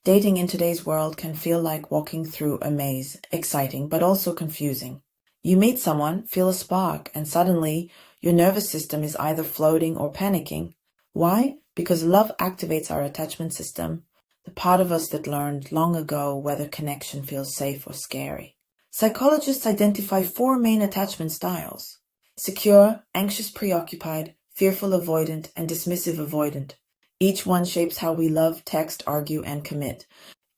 Dating in today's world can feel like walking through a maze, exciting but also confusing. You meet someone, feel a spark, and suddenly your nervous system is either floating or panicking. Why? Because love activates our attachment system, the part of us that learned long ago whether connection feels safe or scary. Psychologists identify 4 main attachment styles: secure, anxious preoccupied, fearful-avoidant, and dismissive-avoidant. Each one shapes how we love, text, argue, and commit.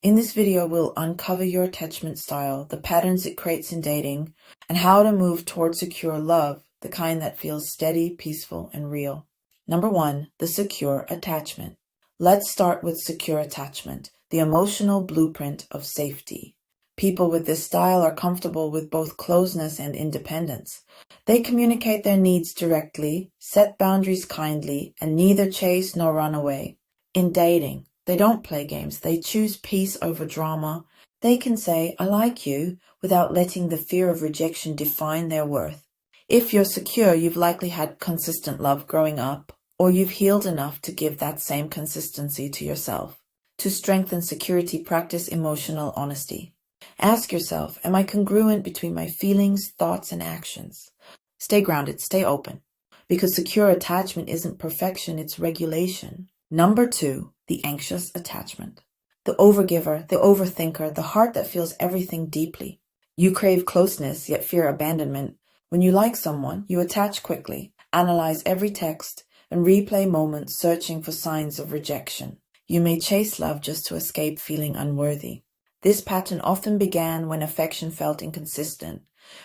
In this video, we'll uncover your attachment style, the patterns it creates in dating, and how to move toward secure love, the kind that feels steady, peaceful, and real. Number 1, the secure attachment. Let's start with secure attachment, the emotional blueprint of safety. People with this style are comfortable with both closeness and independence. They communicate their needs directly, set boundaries kindly, and neither chase nor run away. In dating, they don't play games. They choose peace over drama. They can say, "I like you," without letting the fear of rejection define their worth. If you're secure, you've likely had consistent love growing up, or you've healed enough to give that same consistency to yourself. To strengthen security, practice emotional honesty. Ask yourself, am I congruent between my feelings, thoughts, and actions? Stay grounded, stay open, because secure attachment isn't perfection, it's regulation. Number 2, the anxious attachment. The overgiver, the overthinker, the heart that feels everything deeply. You crave closeness, yet fear abandonment. When you like someone, you attach quickly, analyze every text, and replay moments searching for signs of rejection. You may chase love just to escape feeling unworthy. This pattern often began when affection felt inconsistent,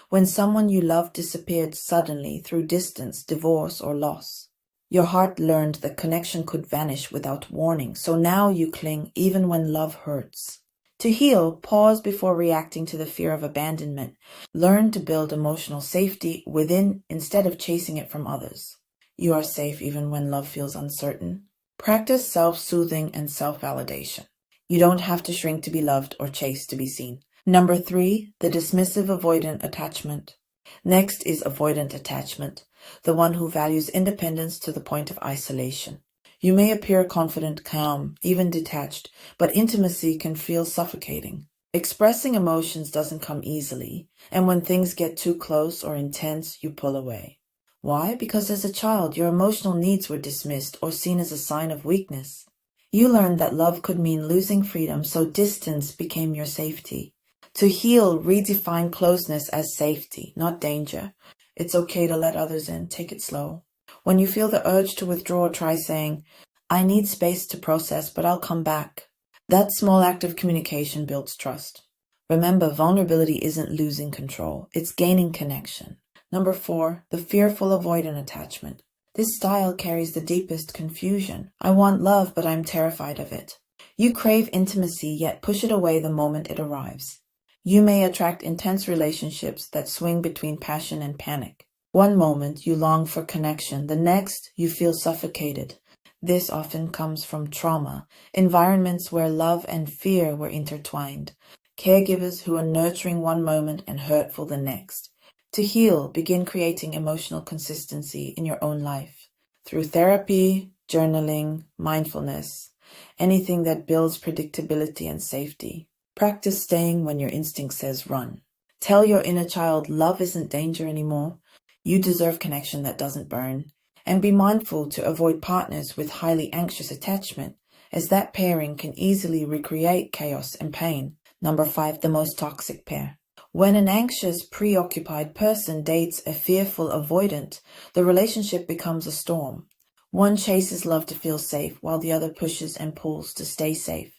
when someone you loved disappeared suddenly through distance, divorce, or loss. Your heart learned that connection could vanish without warning, so now you cling even when love hurts. To heal, pause before reacting to the fear of abandonment. Learn to build emotional safety within instead of chasing it from others. You are safe even when love feels uncertain. Practice self-soothing and self-validation. You don't have to shrink to be loved or chase to be seen. Number 3, the dismissive-avoidant attachment. Next is avoidant attachment, the one who values independence to the point of isolation. You may appear confident, calm, even detached, but intimacy can feel suffocating. Expressing emotions doesn't come easily, and when things get too close or intense, you pull away. Why? Because as a child, your emotional needs were dismissed or seen as a sign of weakness. You learned that love could mean losing freedom, so distance became your safety. To heal, redefine closeness as safety, not danger. It's okay to let others in, take it slow. When you feel the urge to withdraw, try saying, "I need space to process, but I'll come back." That small act of communication builds trust. Remember, vulnerability isn't losing control, it's gaining connection. Number 4, the fearful-avoidant attachment. This style carries the deepest confusion. I want love, but I'm terrified of it. You crave intimacy, yet push it away the moment it arrives. You may attract intense relationships that swing between passion and panic. One moment you long for connection, the next you feel suffocated. This often comes from trauma, environments where love and fear were intertwined, caregivers who are nurturing one moment and hurtful the next. To heal, begin creating emotional consistency in your own life. Through therapy, journaling, mindfulness, anything that builds predictability and safety. Practice staying when your instinct says run. Tell your inner child love isn't danger anymore. You deserve connection that doesn't burn. And be mindful to avoid partners with highly anxious attachment, as that pairing can easily recreate chaos and pain. Number 5, the most toxic pair. When an anxious, preoccupied person dates a fearful avoidant, the relationship becomes a storm. One chases love to feel safe, while the other pushes and pulls to stay safe.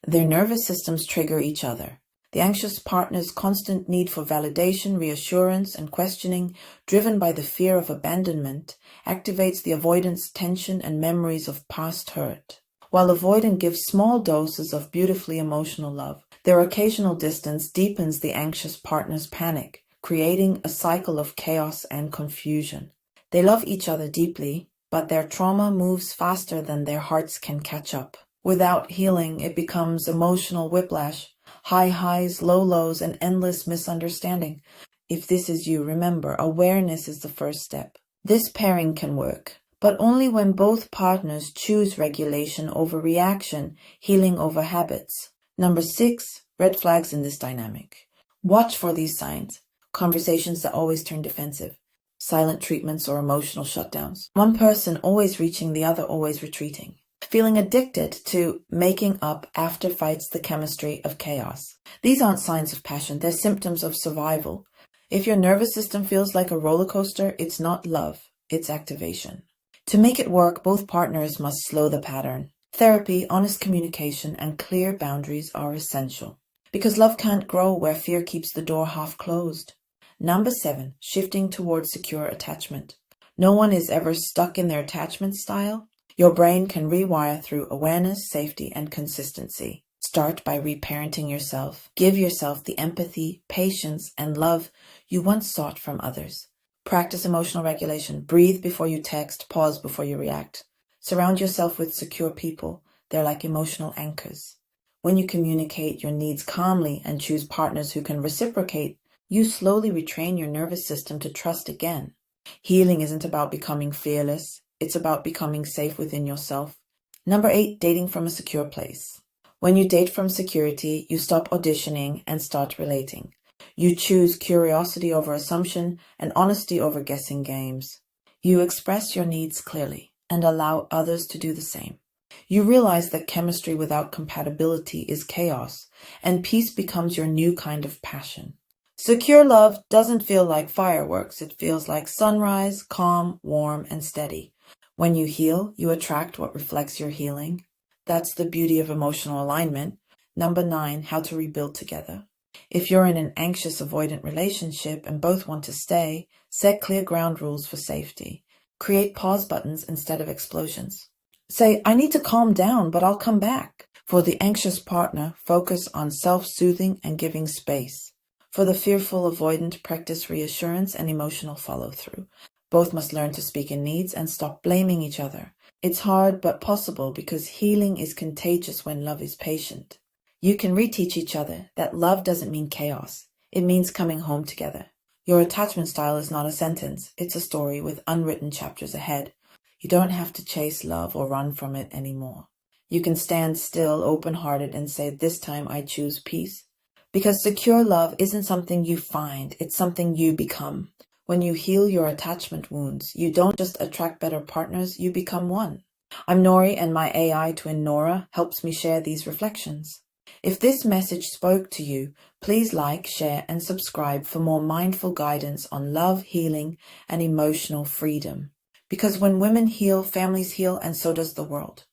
Their nervous systems trigger each other. The anxious partner's constant need for validation, reassurance, and questioning, driven by the fear of abandonment, activates the avoidant's tension and memories of past hurt. While avoidant gives small doses of beautifully emotional love, their occasional distance deepens the anxious partner's panic, creating a cycle of chaos and confusion. They love each other deeply, but their trauma moves faster than their hearts can catch up. Without healing, it becomes emotional whiplash, high highs, low lows, and endless misunderstanding. If this is you, remember, awareness is the first step. This pairing can work, but only when both partners choose regulation over reaction, healing over habits. Number 6, red flags in this dynamic. Watch for these signs. Conversations that always turn defensive, silent treatments or emotional shutdowns. One person always reaching, the other always retreating. Feeling addicted to making up after fights, the chemistry of chaos. These aren't signs of passion, they're symptoms of survival. If your nervous system feels like a roller coaster, it's not love, it's activation. To make it work, both partners must slow the pattern. Therapy, honest communication, and clear boundaries are essential. Because love can't grow where fear keeps the door half closed. Number 7, shifting towards secure attachment. No one is ever stuck in their attachment style. Your brain can rewire through awareness, safety, and consistency. Start by reparenting yourself. Give yourself the empathy, patience, and love you once sought from others. Practice emotional regulation. Breathe before you text. Pause before you react. Surround yourself with secure people. They're like emotional anchors. When you communicate your needs calmly and choose partners who can reciprocate, you slowly retrain your nervous system to trust again. Healing isn't about becoming fearless. It's about becoming safe within yourself. Number 8, dating from a secure place. When you date from security, you stop auditioning and start relating. You choose curiosity over assumption and honesty over guessing games. You express your needs clearly and allow others to do the same. You realize that chemistry without compatibility is chaos, and peace becomes your new kind of passion. Secure love doesn't feel like fireworks. It feels like sunrise, calm, warm, and steady. When you heal, you attract what reflects your healing. That's the beauty of emotional alignment. Number 9, how to rebuild together. If you're in an anxious avoidant relationship and both want to stay, set clear ground rules for safety. Create pause buttons instead of explosions. Say, I need to calm down, but I'll come back. For the anxious partner, focus on self-soothing and giving space. For the fearful avoidant, practice reassurance and emotional follow-through. Both must learn to speak in needs and stop blaming each other. It's hard but possible because healing is contagious when love is patient. You can reteach each other that love doesn't mean chaos. It means coming home together. Your attachment style is not a sentence. It's a story with unwritten chapters ahead. You don't have to chase love or run from it anymore. You can stand still, open-hearted, and say, this time I choose peace. Because secure love isn't something you find, it's something you become. When you heal your attachment wounds, you don't just attract better partners, you become one. I'm Nori, and my AI twin Nora helps me share these reflections. If this message spoke to you, please like, share, and subscribe for more mindful guidance on love, healing, and emotional freedom. Because when women heal, families heal, and so does the world.